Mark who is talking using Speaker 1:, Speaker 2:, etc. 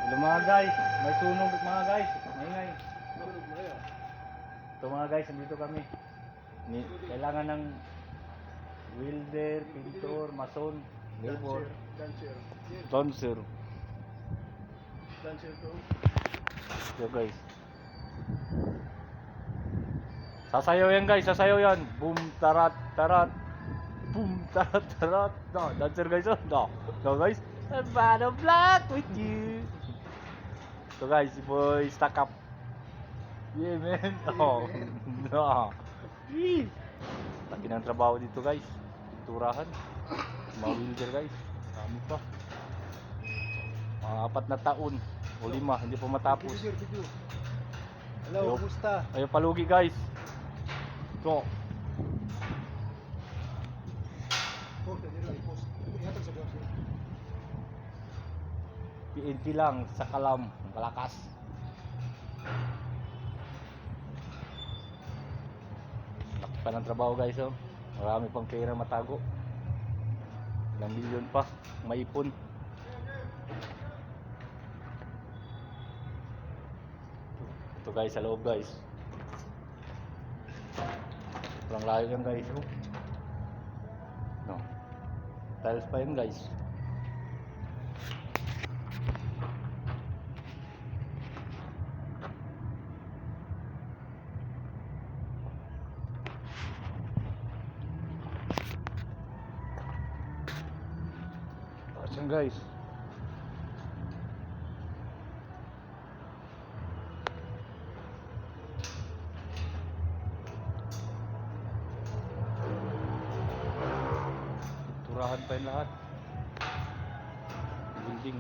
Speaker 1: Hello mga guys, may sunog mga guys. Maingay. Ito mga guys, nandito kami. Kailangan ng welder, pintor, mason, labor, dancer. Yo guys. Sasayaw yan guys, sasayaw yan. Boom tarat tarat. Boom tarat tarat. No, dancer guys. No. No guys. I'm Bano Black with you. So guys, si boy stack up. Yeah man. Oh. No. Lagi ng trabaho dito guys. Pinturahan. Mga welder guys. Kami pa. Mga 4 na taon. O 5, hindi pa matapos.
Speaker 2: Hello, kumusta?
Speaker 1: Ayaw palugi guys. Ito. PNP lang sa Kalam, Malakas. Laki pa ng trabaho guys oh. Marami pang pera matago. Ilang milyon pa maipon. Ito guys sa loob guys. Sobrang layo yan guys oh. No. Tiles pa yan guys. Ayan guys. Turahan pa yung lahat. Building.